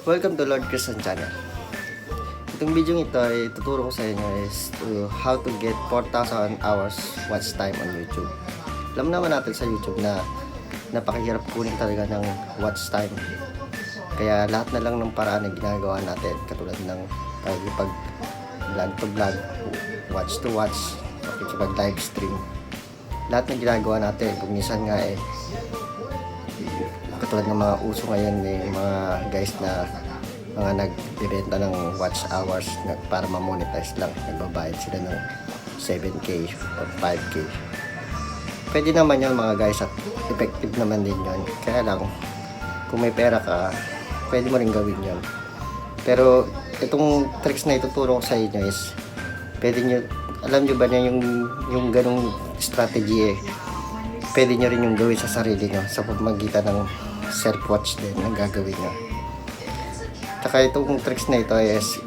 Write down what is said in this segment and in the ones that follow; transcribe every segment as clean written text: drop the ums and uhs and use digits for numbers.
Welcome to Lord Christian Channel. Itong video ito ay tuturo ko sa inyo is how to get 4,000 hours watch time on YouTube. Alam naman natin sa YouTube na napakahirap kunin talaga ng watch time. Kaya lahat na lang ng paraan na ginagawa natin, katulad ng pag vlog to vlog, watch to watch, pag live stream. Lahat ng ginagawa natin, kung minsan nga katulad ng mga uso ngayon, mga guys na mga nagbibenta ng watch hours para ma-monetize lang, nagbabayad sila ng 7K or 5K. Pwede naman yun mga guys at effective naman din yun. Kaya lang, kung may pera ka, pwede mo rin gawin yun. Pero itong tricks na ituturo ko sa inyo is pwede nyo, alam nyo ba na yung ganong strategy pwede nyo rin yung gawin sa sarili nyo sa pamamagitan ng self-watch din ang gagawin nyo. Tsaka itong tricks na ito is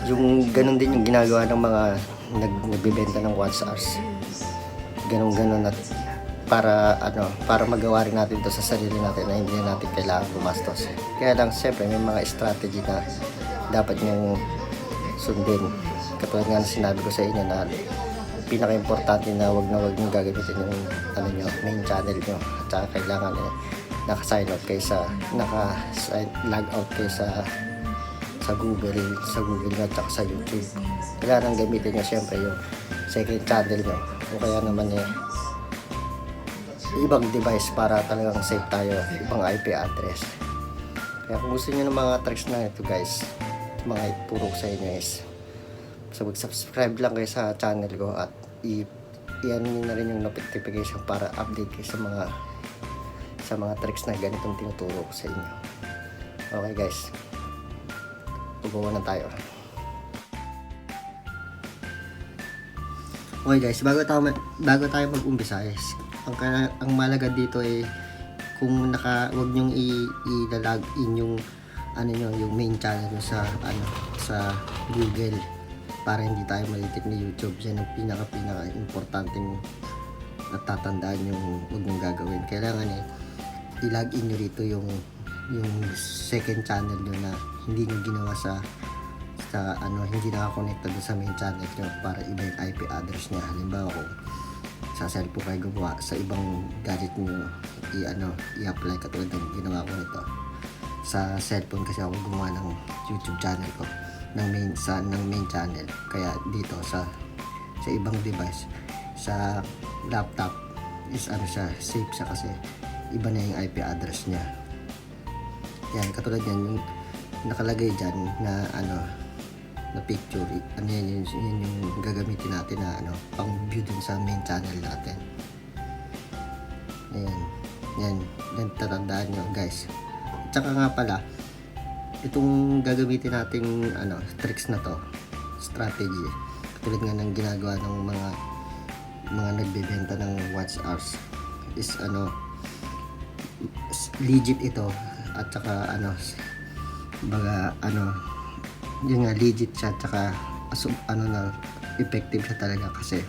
yung ganun din yung ginagawa ng mga nagbibenta ng watch hours. Ganun at para magawa rin natin ito sa sarili natin na hindi natin kailangan gumastos. Kaya lang siyempre may mga strategy na dapat nyong sundin. Katulad nga na sinabi ko sa inyo na pinaka-importante na wag nyo gagamitin yung main channel nyo. At saka kailangan naka-sign out kayo naka-log out kayo sa Google at saka sa YouTube. Kailangan gamitin nyo siyempre yung second channel nyo o kaya naman ibang device para talagang safe tayo, ibang IP address. Kaya kung gusto nyo ng mga tricks na ito guys, mga ituro ko sa inyo is so mag-subscribe lang kayo sa channel ko at i-ano nyo na rin yung notification para update kayo sa mga tricks na ganitong tinuturo ko sa inyo. Okay guys, ugawa na tayo. Okay guys, bago tayo mag-umpisa is ang malaga dito ay kung wag nyong i-log in yung yung main channel nyo sa Google para hindi tayo malitik ni YouTube. Yan ang pinaka importanteng natatandaan yung huwag nyong gagawin. Kailangan i-log in nyo rito yung second channel nyo na hindi nyo ginawa sa hindi nakakonekta dun sa main channel nyo para iba yung IP address nya. Halimbawa kung sa cellphone kayo gumawa, sa ibang gadget nyo i-apply katulad ng ginawa ko nito sa cellphone kasi ako gumawa ng YouTube channel ko ng main channel. Kaya dito sa ibang device, sa laptop is safe siya kasi iba na yung IP address niya. Yan, katulad yan yung nakalagay dyan na na picture, yan yung gagamitin natin na pang view dun sa main channel natin. Yan tatandaan nyo guys. Tsaka nga pala, itong gagamitin nating tricks na to, strategy, katulad nga ng ginagawa ng mga nagbebenta ng watch hours is legit ito. At saka yun nga, legit siya, tsaka effective siya talaga kasi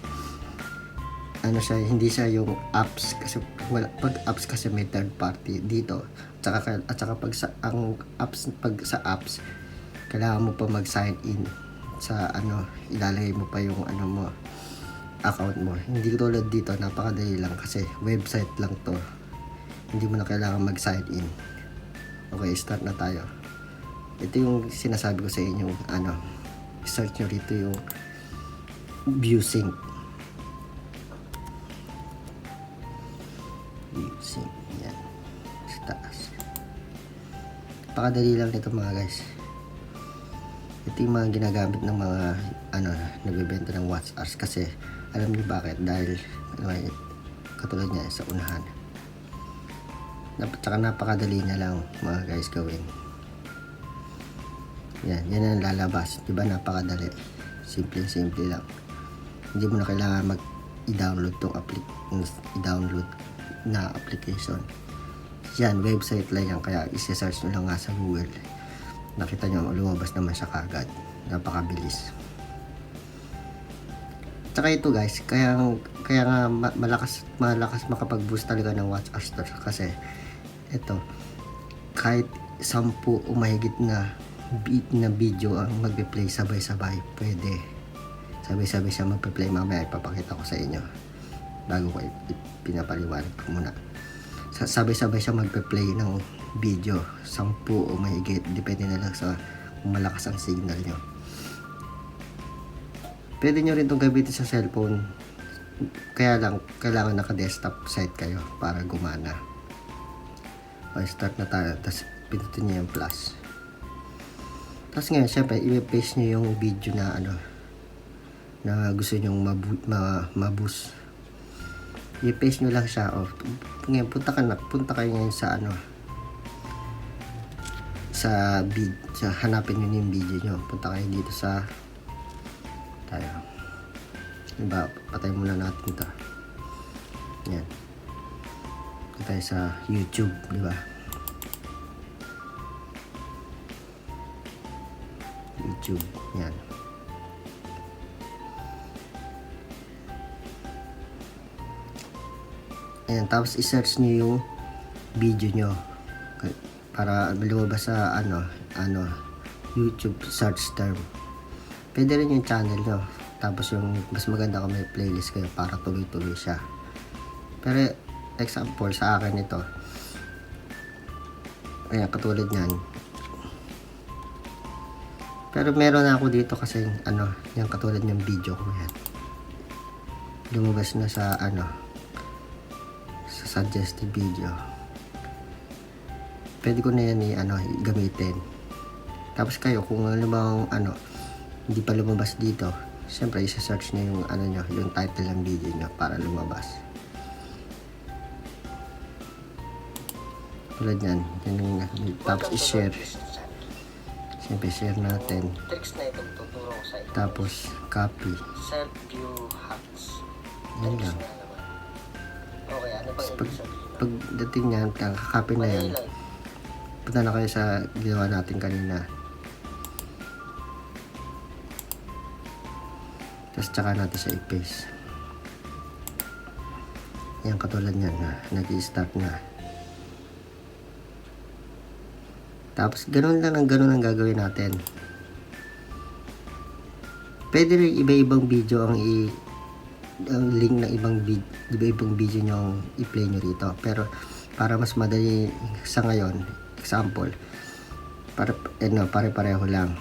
hindi siya yung apps kasi pag apps kasi may third party dito, at saka pag sa apps kailangan mo pa mag-sign in sa ilalagay mo pa yung mo account mo. Hindi tulad dito, napakadali lang kasi website lang to, hindi mo na kailangan mag-sign in. Okay, start na tayo. Ito yung sinasabi ko sa inyo, search nyo rito yung ViewSync. Yan, sa taas. Pakadali lang nito mga guys. Ito yung mga ginagamit ng mga nagbebenta ng watch hours kasi alam niyo bakit? Dahil katulad niya sa unahan. Tsaka napakadali niya lang mga guys gawin. Yan ang lalabas. Diba napakadali. Simple lang. Hindi mo na kailangan i-download i-download na application. Yan, website lang yan. Kaya isi-search nyo lang nga sa Google. Nakita nyo, lumabas naman siya kagad. Napakabilis. Tsaka ito guys, kaya nga malakas makapag-boost talaga ng watch hours kasi ito, kahit 10 o mahigit na video ang magpe-play sabay-sabay. Pwede. Sabay-sabay siya magpe-play. Mamaya ipapakita ko sa inyo. Bago ko pinapaliwanag ko muna. Sabay-sabay siya magpe-play ng video. 10 o mahigit. Depende na lang sa kung malakas ang signal nyo. Pwede nyo rin itong gamitin sa cellphone. Kaya lang, kailangan naka-desktop site kayo para gumana. Okay, start na tayo. Tapos pindutin nyo yung plus. Tapos ngayon, syempre, i-paste nyo yung video na na gusto nyong maboost. I-paste nyo lang siya. O, ngayon, punta kayo ngayon sa sa hanapin nyo yung video nyo. Punta kayo dito sa tayo. Diba, patay muna natin ito. Yan. Punta tayo sa YouTube, diba? YouTube, yan. Ayan, tapos i-search nyo yung video nyo para lumabas sa YouTube search term. Pwede rin yung channel nyo. Tapos yung mas maganda kung may playlist kayo para tuloy-tuloy siya. Pero example sa akin ito. Ayan, katulad nyan. Pero meron ako dito kasi yung katulad ng video ko yan. Lumabas na sa sa suggested video. Pwede ko na yan gamitin. Tapos kayo kung hindi pa lumabas dito, siyempre isa-search na yung yung title ng video nyo para lumabas. Tulad yan. Tapos i-share. Siyempre share natin. Tapos copy. Self-view hacks. Yan lang. Okay, ano bang ibig sabihin? Pagdating niyan, kakakopy na yan. Punta na kayo sa ginawa natin kanina. Tapos tsaka natin siya i-paste. Yan, katulad niyan na nag-i-start na. Tapos ganun ang gagawin natin. Pwede rin iba-ibang video ang link ng iba-ibang video nyo ang i-play nyo rito. Pero para mas madali sa ngayon, example, pare-pareho lang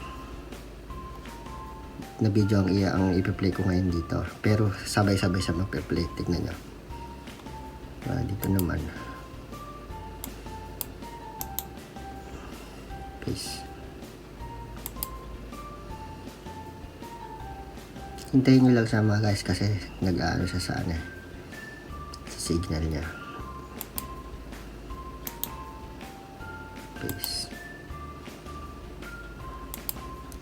na video ang i-play ko ngayon dito. Pero sabay-sabay siya mag-play. Tignan nyo. Dito naman. Paste. Hintayin nyo lang sa mga guys kasi nag-aano siya sa sa signal niya. Paste.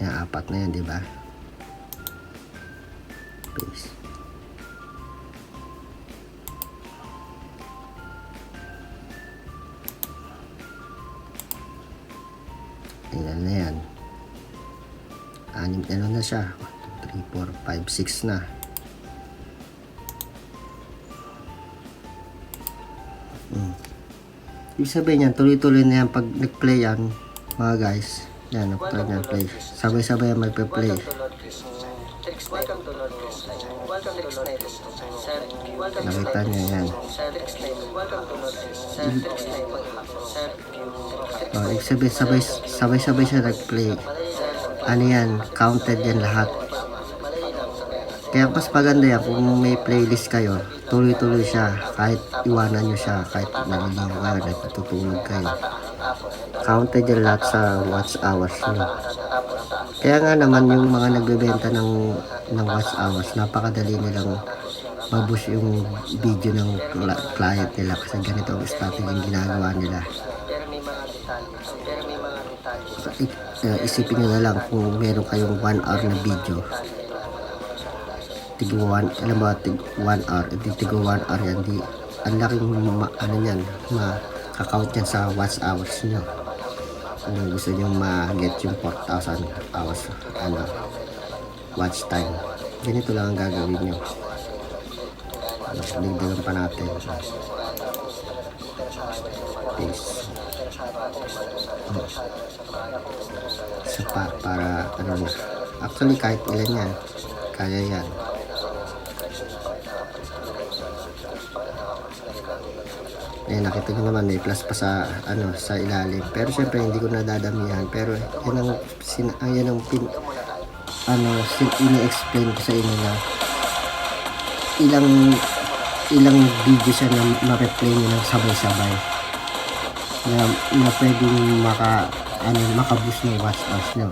Yan, 4 na yan, diba? Paste. Ayan na yan. 6 na siya. 3, 4, 5, 6 na. Ibig sabihin yan, tuloy-tuloy na yan pag nag-play yan, mga guys. Yan, nag-try na play. Sabay-sabay yan magpe-play. Nakita niyo yan. Ibig sabihin, sabay-sabay siya nag-play. Ano yan, counted yan lahat. Kaya mas maganda yan kung may playlist kayo, tuloy-tuloy siya, kahit iwanan nyo siya, kahit naliliw kayo, natutulog kayo. Counted yan lahat sa watch hours nyo. Kaya nga naman yung mga nagbebenta ng watch hours, napakadali nilang maboost yung video ng client nila kasi ganito ang strategy yung ginagawa nila. Isipin nyo na lang kung meron kayong 1 hour na video, tig 1 hour, tig 1 hour yan, di ang laking yan, makakount yan sa watch hours nyo. Gusto nyo ma-get yung 4,000 hours watch time, ganito lang ang gagawin nyo. Ligdagan pa natin. Paste. Isa pa, para ano na. Actually, kahit ilan yan, kaya yan. Ayan, nakita nyo naman may plus pa sa ano sa ilalim. Pero syempre hindi ko nadadamihan. Pero yan ang ini-explain ko sa inyo na ilang video siya na ma-replay nyo ng sabay-sabay. Na pwedeng makaboost ng watch hours nyo.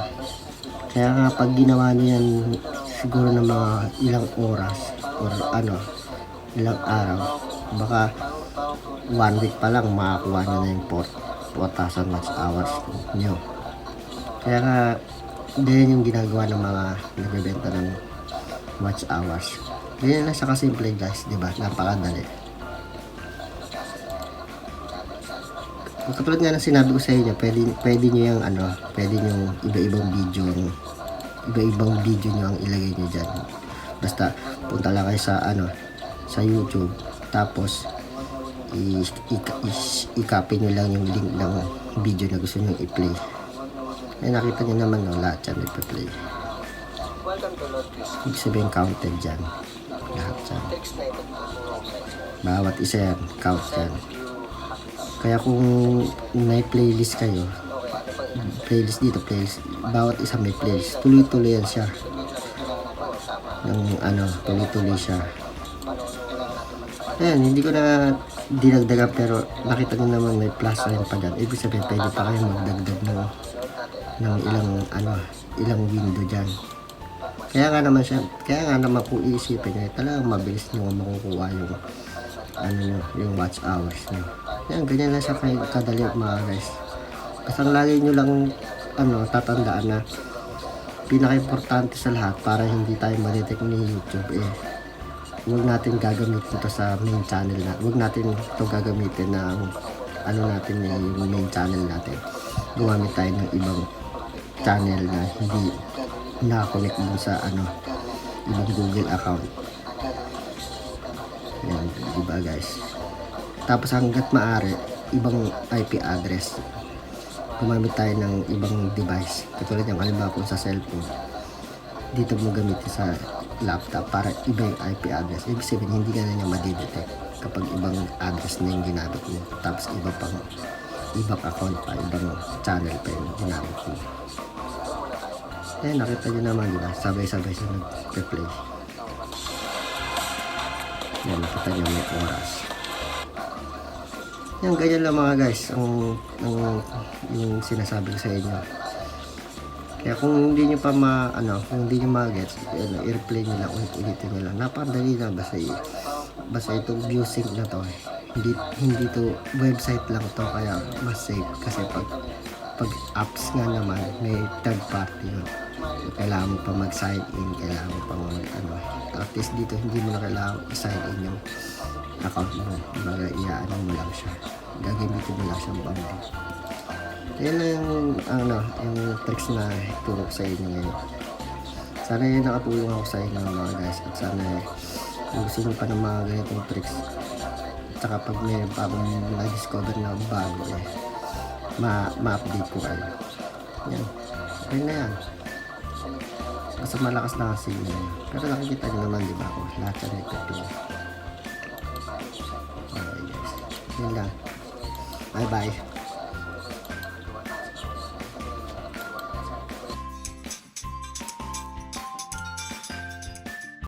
Kaya nga pag ginawa nyo yan siguro ng mga ilang oras or ilang araw, baka 1 week pa lang makakuha nyo na yung 4,000 watch hours nyo. Kaya nga ganyan yung ginagawa ng mga nagbebenta ng watch hours. Ganyan lang siya kasimple guys, diba? Napakadali. Katulad nga ng sinabi ko sa inyo, pwede nyo yung pwede nyo iba-ibang video nyo ang ilagay nyo dyan. Basta punta lang kayo sa YouTube, tapos i-copy nyo lang yung link ng video na gusto nyo i-play. Ay, nakita nyo naman lahat yan i-play. Ibig sabihin counted dyan. Lahat dyan. Bawat isa yan, count yan. Kaya kung may playlist kayo, playlist dito, bawat isa may playlist, tuloy-tuloy yan siya. Tuloy-tuloy siya. Ayan, hindi ko na dinagdagan, pero nakita nyo naman may plus sign pa dyan. Ibig sabihin, pwede pa kayo magdagdag ng ilang window dyan. Kaya nga naman kung iisipin nyo, talagang mabilis nyo makukuha yung watch hours nyo. Yan, ganyan lang siya kadali mga guys. Basta lagi nyo lang tatandaan na pinaka-importante sa lahat para hindi tayo ma-detect ni YouTube huwag natin gagamitin ito sa main channel na. Huwag natin ito gagamitin ng yung main channel natin. Gumamit tayo ng ibang channel na hindi nakakonect dun sa ibang Google account. Yan, diba guys? Tapos hanggat maaari, ibang IP address. Gumamit tayo ng ibang device. Katulad yung halimbawa kung sa cellphone, dito mo gamitin sa laptop para iba yung IP address. Ibig sabihin, hindi ka na niya madidetect kapag ibang address na yung ginamit mo. Tapos ibang account pa, ibang channel pa yung ginamit mo. Nakita nyo naman, diba? Sabay-sabay siya nag-replay. Yan, nakita nyo may oras. Yan, ganyan lang mga guys yung sinasabi ko sa inyo. Kaya kung hindi nyo pa kung hindi nyo ma-gets, i-replay nyo lang, ulit-ulitin nyo lang. Napakadali na, basta itong view sync na to, hindi to website lang to, kaya mas safe. Kasi pag apps nga naman, may third party yun. So, kailangan mo pa mag-sign in, kailangan mo pa at least dito hindi mo na kailangan i-sign in yung account mo. Baga mo lang siya, gagamitin mo lang siyang bamboo. Yan lang yung tricks na ituro ko sa inyo ngayon. Sana nakatulong ako sa inyo mga guys, at sana kung gusto nyo pa ng mga ganitong tricks, at saka pag may bagong na-discover na bago ma-update ko kayo. Yan, okay na yan. Basta malakas na kasi yun. Pero nakikita nyo naman, diba ako, lahat yan ay pipin. Okay guys, yun lang. Bye bye.